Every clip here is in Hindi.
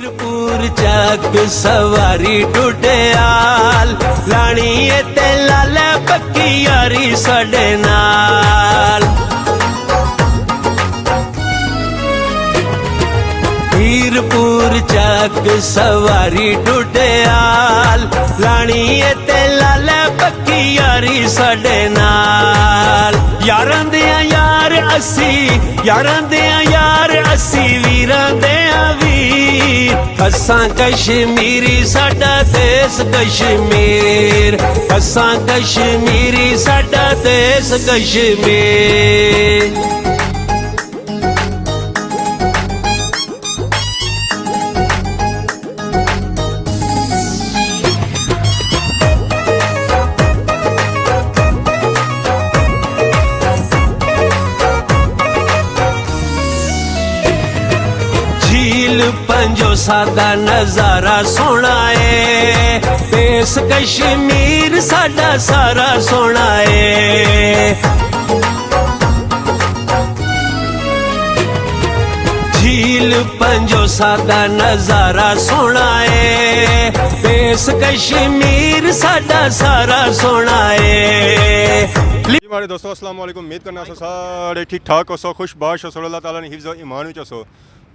मीरपुर चक सवारी टुटियाल लानी ते लाले पक्की यारी साडे नाल। मीरपुर चक सवारी टुटियाल लानी ते लाले पक्की यारी साडे नाल। यारां दियां यार असी यारां दियां यार असी वीरां दियां वीर। असां कश्मीरी साडा देश कश्मीर। असां कश्मीरी साडा देश कश्मीर। पंजो सादा नजारा सोना है देश कश्मीर साडा सारा सोना है। झील पंजो सादा नजारा सोना है देश कश्मीर साडा सारा सोना है। हमारे दोस्तों अस्सलाम वालेकुम। उम्मीद करना सारे ठीक ठाक हो, खुश बाश हो, अल्लाह ताला ने हिफ्ज़ ईमान विच हो।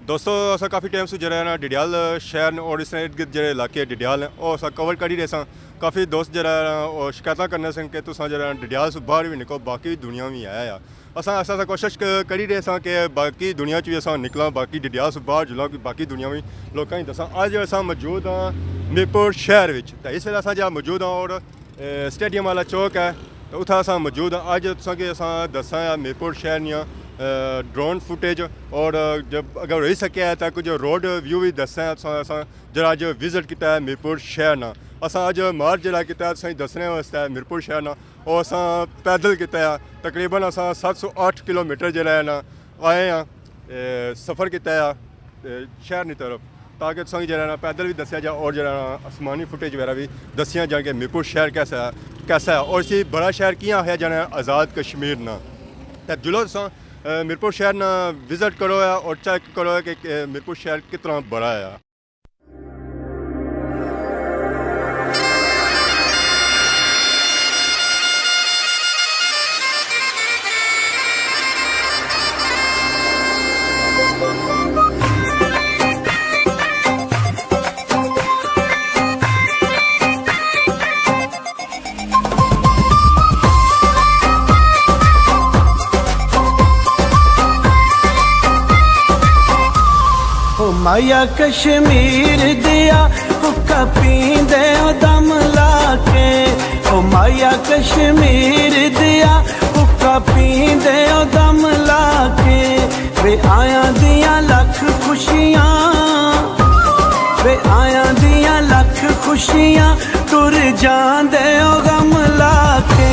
दोस्तों अस काफ़ी टाइम से जरा ना डिडियाल शहर ने और इस इर्द गिर्द जो इलाके डिडियाल हैं और अस कवर करी रहे सन। काफ़ी दोस्त जरा शिकायत करने सन कि तुसा जरा डिडियाल से बाहर भी निकलो, बाकी दुनिया में आया असा ऐसा कोशिश करी रहे सन कि बाकी दुनिया भी अस निकला, बाकी डिडियाल से बाहर जुला बाकी दुनिया में लोगों दसा। अज अस मौजूद हाँ मीरपुर शहर में, तो इस वेले अस मौजूद हाँ और स्टेडियम वाला चौक है तो उत्थे अस मौजूद हाँ। अज तुसेंगी अस दसा मीरपुर शहर दियां ड्रोन फुटेज और जब अगर रही सके तो कुछ रोड व्यू भी दसा जरा अज विजिट किया है मीरपुर शहर ना। असा अज मार्च जरा किया दसने वास्ते मीरपुर शहर ना और अस पैदल किया तकरीबन अस 708 किलोमीटर जरा है ना आए हैं सफ़र किया शहर की तरफ, ताकि तुसेंगी जरा ना पैदल भी दसिया जाए और जरा आसमानी फुटेज वगैरह भी दसिया जाए कि मीरपुर शहर कैसा है और इसी बड़ा शहर किया है जाना आज़ाद कश्मीर ना। तो जुलो मीरपुर शहर ना विजिट करो और चेक करो कि मीरपुर शहर कितना बड़ा है। माया कश्मीर दिया हुक्का पींदे दम लाके। ओ माया कश्मीर दिया हुक्का पींदे दम लाके। वे आया दिया लख खुशियां वे आया दिया लख खुशियां टुर जांदे गम लाके।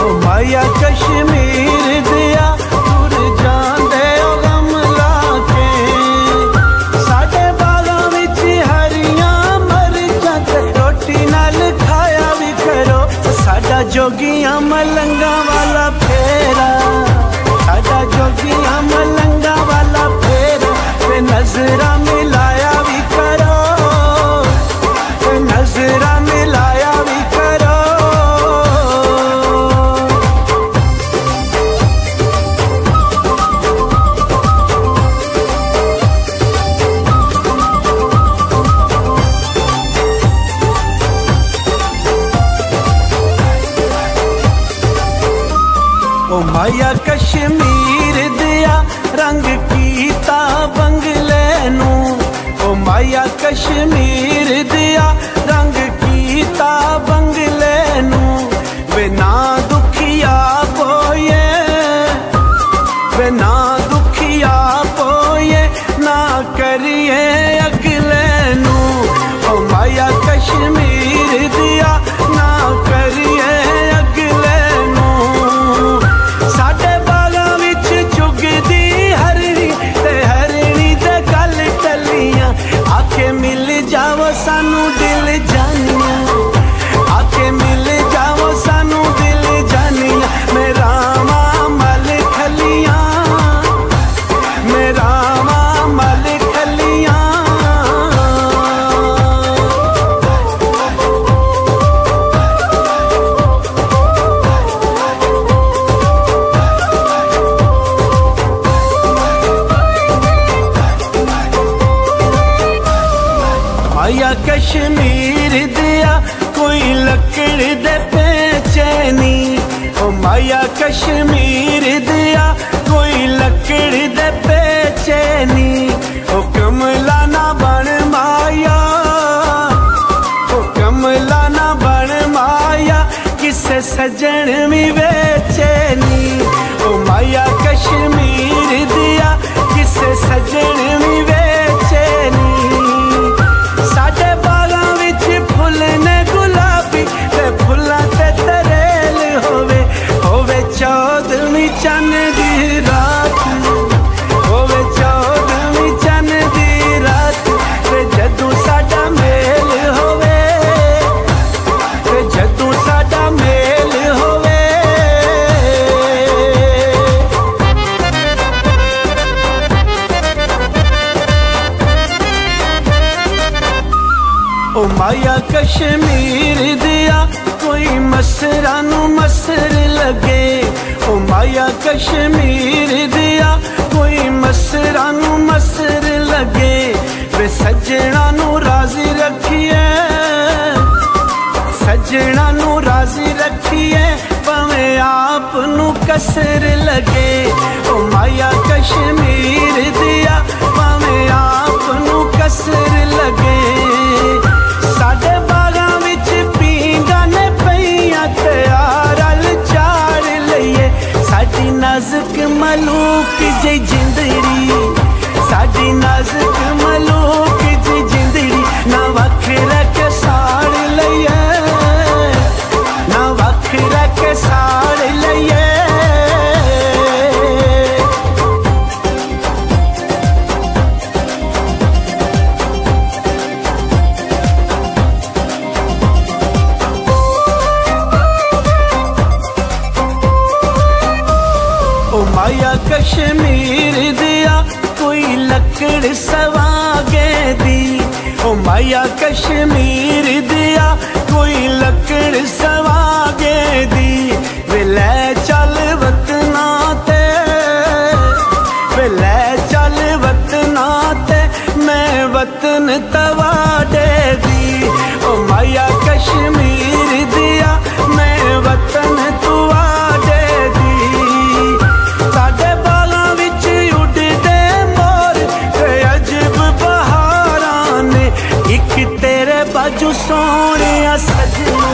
ओ माया कश्मीर दिया टुर जांदे गम लाके। साडा जोगियां मलंगा वाला फेरा साडा जोगियां मलंगा वाला फेरा ते नजरा मिलाया भी करो ते नजरा मिलाया भी करो। ओ माया कश्मीर दिया रंग कीता बंगले नू। ओ माया कश्मीर दिया रंग कीता बंगले नू। वे ना दुखिया पोए वे ना दुखिया पोए ना करिए अगले नू। ओ माया कश्मीर दिया ना करिए अगले नू। साडे बागां विच चुगदी हरणी ते हरणी दे गल टलियां। आके मिल जाओ सानू दिल जानियां आके मिल जाओ सानू दिल जानियां। मेरा मल खलियां मेरा मल खलियां। माया कश्मीर दिया कोई लकड़ दे पेचे नी ओ माया कश्मीर दिया कोई लकड़ दे पेचे नी ओ कमला ना बन माया ओ कमला ना बन माया किसे सजन भी बेचे नी ओ माया कश्मीर दिया किसे सजन भी बेचे नी साडे बागां विच फुल ने गुलाबी ते फुल्लां ते तरेल होवे चौदहवीं चन्न दी रात होवे चौदहवीं चन्न दी रात ते जदों साडा मेल होवे ते जदों साडा मेल होवे ओ माया कश्मीर दिया कोई मसरा नू मसर लगे ओ माया कश्मीर दिया कोई मसरा नू मसर लगे वे सजना नू राजी रखिए सजना नू राजी रखिए भावें आप नू कसर लगे ओ माया कश्मीर दिया भावें आप नू कसर लगे साडे बागां विच पींगा ने पईयां त्यारल चाड़ लईए साडी नाजुक मलूक जी जिंदड़ी साडी नाजुक मलूक जी जिंदड़ी ना वखरा के साड़ लईए ना वखरा के साड़ लईए ओ माया कश्मीर दिया कोई लकड़ सवागे दी ओ माया कश्मीर दिया कोई लकड़ सवागे दी वे ले चल वतना ते वे ले चल वतना ते मैं वतन तवाडे दी ओ माया कश्मीर दिया मैं वतन तुवाडे दी साडे बागां विच उड़दे मोर ते अजब बहारां ने इक तेरे बाजू सोहणिया सजना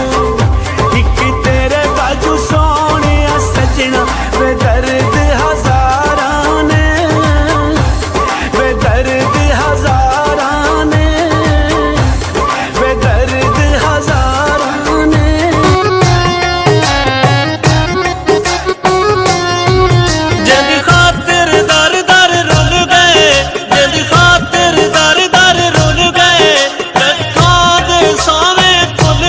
इक तेरे बाजू सोहणिया सजना वे दर्द हज़ारां ने वे दर्द हज़ारां ने वे दर्द हज़ारां ने जद खातिर दर दर रुल गए जद खातिर दर दर रुल गए लखां दे सावे खुल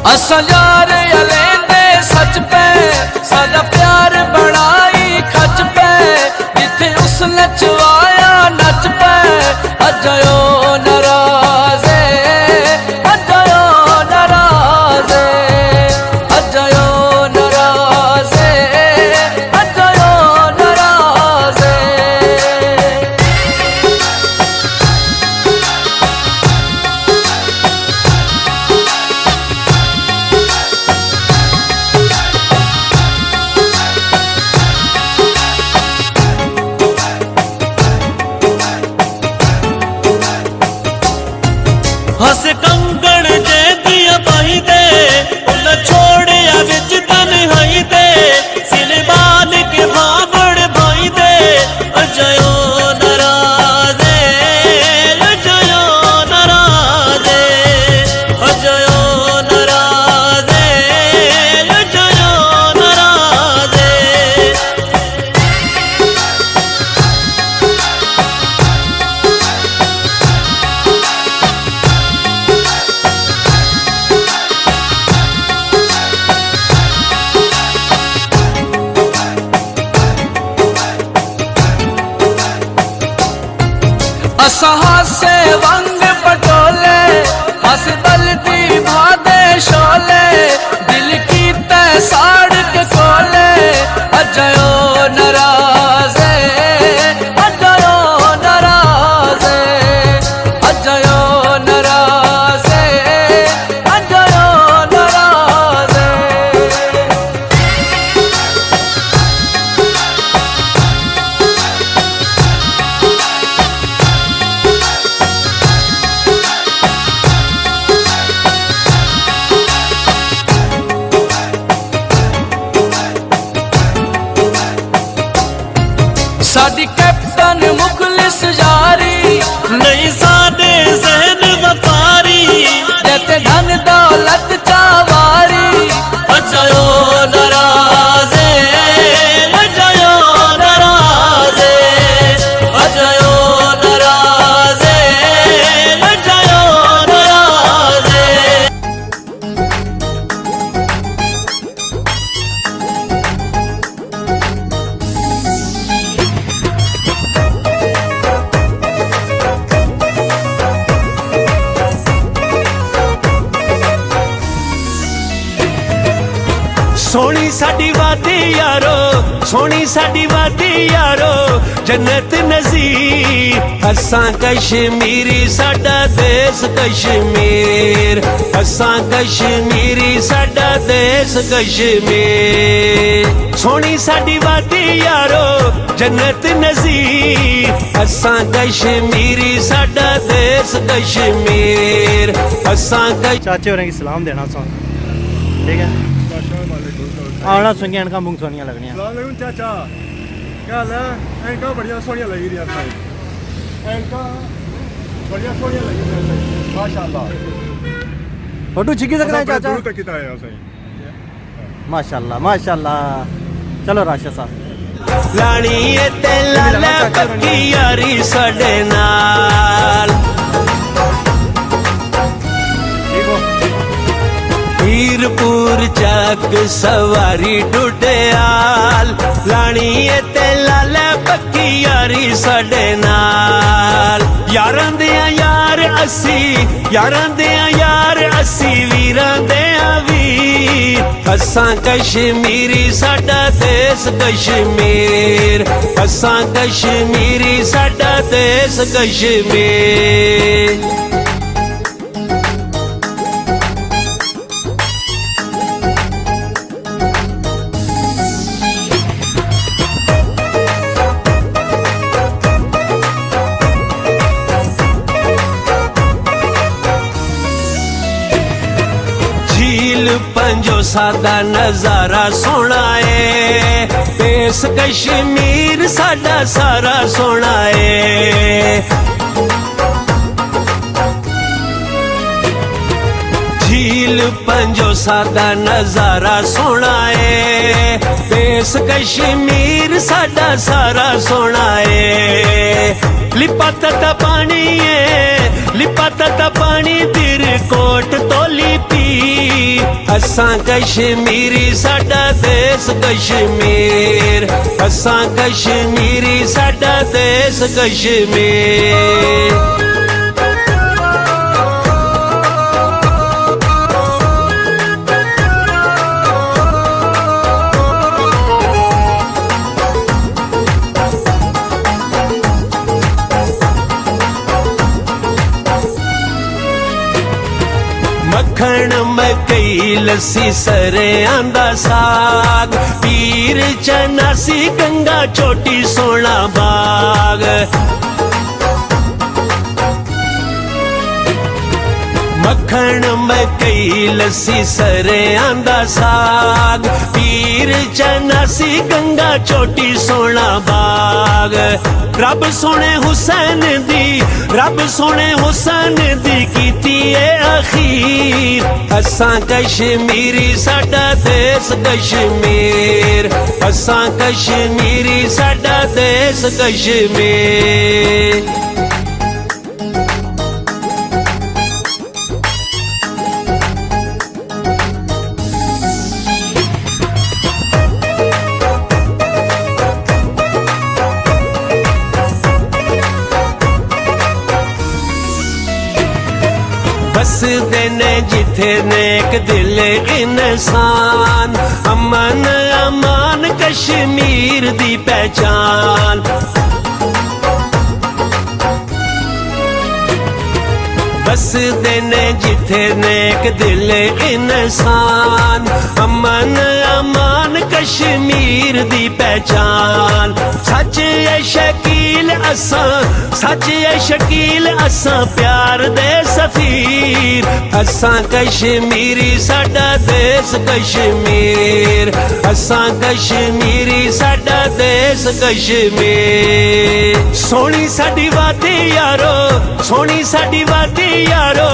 असा यार अलेंदे सच पे सादा प्यार बनाई खच पे जिथे उस नचवाया नच पे अजयो नाराज़े अजयो नाराज़े अजयो नाराज़े अजयो नाराज़े हस कंगण जे दिया पाई दे उन छोड़िया विच तन्हाई दे सिले बाल के भावड़ भाई दे अजयो नाराज़े अजयो नाराज़े अजयो नाराज़े अजयो नाराज़े असा हासे वंग पटोले हस दलती भादे शोले दिल की तय साड़ के खोले अजयो नाराज़े अजयो नाराज़े अजयो नाराज़े अजयो नाराज़े साडी कैप्टन मुखलिस यारी नहीं साडे ज़हन वफारी जते धन दौलत चावारी अजयो नाराज़े अजयो नाराज़े अजयो नाराज़े अजयो नाराज़े सोनी साडी वादी यारो सोनी साडी वादी यारो जन्नत नज़ीर असां कश्मीरी साडा देश कश्मीर असां कश्मीरी साडा देश कश्मीर सोनी साडी वादी यारो जन्नत नज़ीर असां कश्मीरी साडा देश कश्मीर असां चाचे होरें गी सलाम देना सा ठीक है आना सुनिया इनका मुंह सोनिया लगनियां सलाम चाचा क्या हाल है एनका बढ़िया सोनिया लगी रही है एनका बढ़िया सोनिया लगी रही है माशाल्लाह फोटो छिकी सकना है चाचा दूर तक कितना है सही माशाल्लाह माशाल्लाह चलो राशा साहब लानी ते लाला पक्की यारी साडे नाल हीरपुर चक सवारी डुडियाल लानी ते लाला पक्की यारी साडे नाल यारां दियां यार असी यारां दियां यार असी वीरां दियां वीर असां कश्मीरी साडा देश कश्मीर असां कश्मीरी साडा देश कश्मीर पंजो सादा नजारा सोना है पेश कश्मीर साडा सारा सोना है झील पंजो सादा नजारा सोना है पेश कश्मीर साडा सारा सोना है लिपाता पानी है लिपाता पानी तिर कोट तोली पी असां कश्मीरी साडा देश कश्मीर असां कश्मीरी साडा देश कश्मीर मक्खण मकई लस्सी सरेआं दा साग पीर चनासी गंगा चोटी सोना बाग मक्खण मकई लस्सी सरेआं दा साग पीर चनासी गंगा चोटी सोना बाग रब सोने हुसैन दी कीती ए अखीर असां कश्मीरी साडा देश कश्मीर असां कश्मीरी साडा देश कश्मीर बसदे ने जिथे नेक दिल इंसान अमन अमान कश्मीर दी पहचान बसदे ने जिथे नेक दिल इंसान अमन अमान कश्मीर दी पहचान सच है शकील असां प्यार दे सफीर असां कश्मीरी साडा देश कश्मीर असां कश्मीरी साडा देश कश्मीर सोनी साडी वादी यारो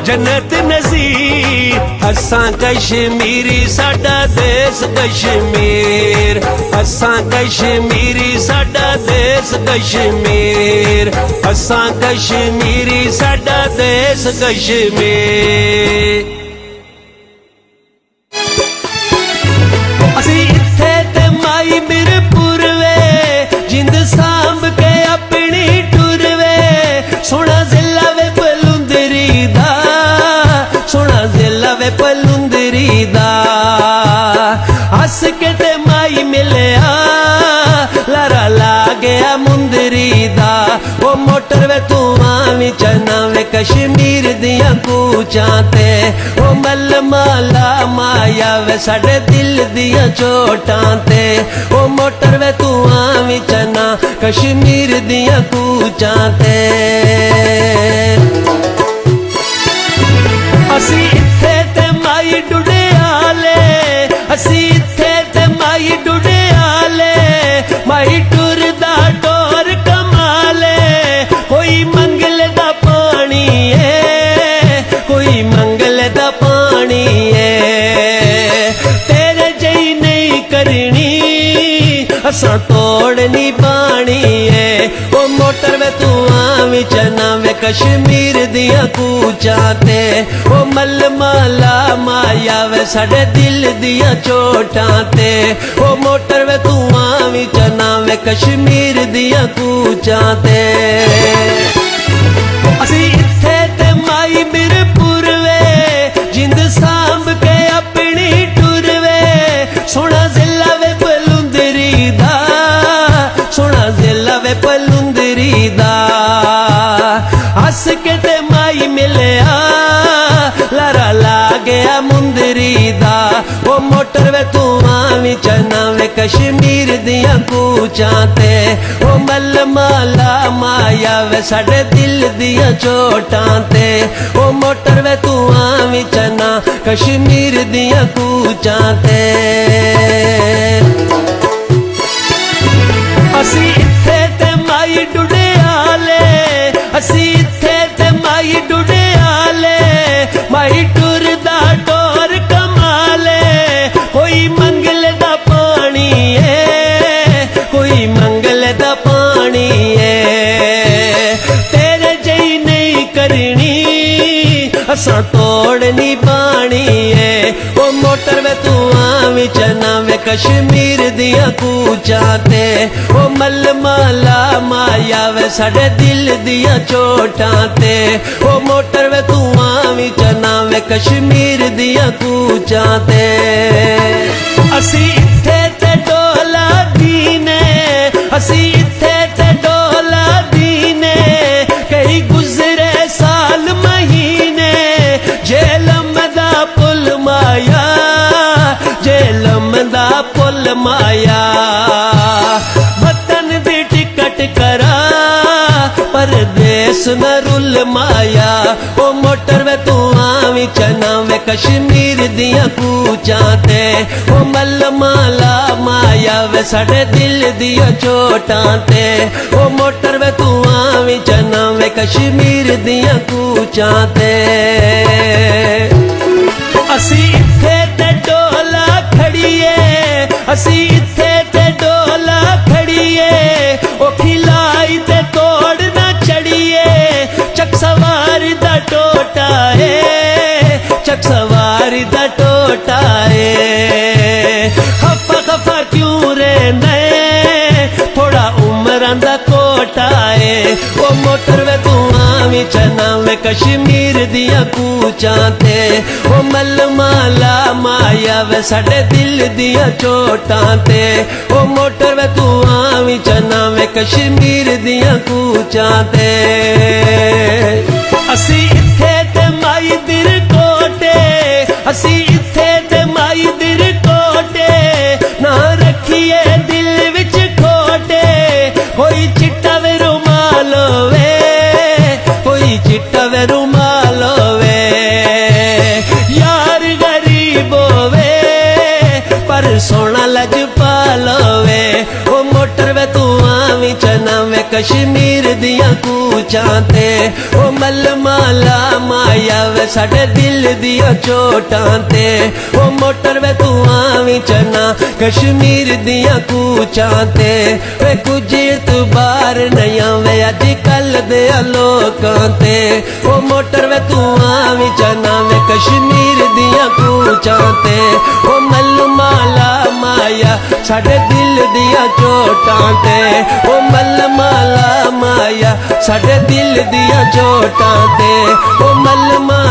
जन्नत नज़ीर असां कश्मीरी साडा देश कश्मीर असां कश्मीरी साडा देश कश्मीर असां कश्मीरी साडा देश कश्मीर असी इत्थे ते माई मिरपुर वे जिंद सांभ के अपनी टुर वे सोना जिला वे पलुंदरी दा सोना जिला वे पलुंदरी दा हस के ते माई मिलया लारा ला गया मुंदरी दा ओ मोटर वे तू आवी चना वे कश्मीर दिया कूचां ते ओ मल माला माया वे साडे दिल दिया चोटां ते ओ मोटर वे तू आवी चना कश्मीर दिया कूचां ते असी इत्थे ते माई डुडे आले असी इत्थे ते माई डुडे आले माई टुरदा डोर कमाले कोई मंगल दा पानी है कोई मंगल दा पानी है तेरे जई नहीं करनी असां तोड़नी पानी है ओ मोटर वे तू आवी चना वे कश्मीर दिया कूचां ते ओ मल माला माया वे साडे दिल दिया चोटां ते ओ मोटर वे तू आवी चना वे कश्मीर दिया कूचां ते असी इत्थे ते माई मिरपुर वे जिंद सांभ के अपनी टुर वे सोना जिला वे पलुंदरी दा सोना जिला वे पलुंदरी दा हस के ते माई मिलया लारा ला गया मुंदरी दा ओ मोटर वे तू आवी चना वे कश्मीर दिया कूचां ते ओ मल माला माया वे साडे दिल दिया चोटां ते ओ मोटर वे तू आवी चना कश्मीर दिया कूचां ते असी इत्थे ते माई डुडे आले असी इत्थे ते माई डुडे आले माई टुरदा डोर कमाले कोई मंगल दा पानी है कोई मंगल दा पानी है तेरे जई नहीं करनी असां तोड़ नहीं पानी है ओ मोटर वे तू आवी चना वे कश्मीर दिया कूचा ते ओ मल माला माया वे साडे दिल दिया चोटां ते ओ मोटर वे तू आवी चना वे कश्मीर दिया कूचा ते असी इत्थे ते डोला दीने असी इत्थे ते डोला दीने कई गुजरे साल महीने जेलम दा पुल माया जेलम दा पुल माया वतन दी टिकट करा परदेस न रुल माया ओ मोटर वे तू आवी चना वे कश्मीर दिया कूचा ते ओ मल माला माया वे साडे दिल दिया चोटां ते ओ मोटर वे तू आवी चना वे कश्मीर दिया कूचा ते असी इत्थे ते डोला खड़िए असी इत्थे ते डोला खड़िए ओ खिलाई ते तोड़ ना चढ़िए चक सवारी दा टोटा है चक सवारी दा टोटा है खफा खफा क्यों रहंदा थोड़ा उम्रां दा कोटा है ओ मोटर वे तू आवी चना वे कश्मीर दिया कूचा ते ओ मल माला माया वे साडे दिल दिया चोटां ते ओ मोटर वे तू आवी चना वे कश्मीर दिया कूचा ते असी इत्थे ते माई दिर कोटे असी इत्थे ते माई दिर कोटे ना रखिए दिल विच खोटे कोई चिट्टा वे रुमाल होवे कोई चिट्टा वे रुमाल होवे यार गरीब होवे पर सोना लजपाल होवे ओ मोटर वे तू आवी चना वे कश्मीर दिया कूचा ते ओ मल माला माया वे साडे दिल दिया चोटां ते ओ मोटर वे तू आवी चना कश्मीर दिया कूचा ते वे कुछ इतबार नहीं वे अज कल दे लोकां ते ओ मोटर वे तू आवी चना वे कश्मीर दिया कूचा ते ओ मल माला माया साडे दिल दिया चोटां ते ओ मल माला माया साडे दिल दिया चोटां ते ओ मल माला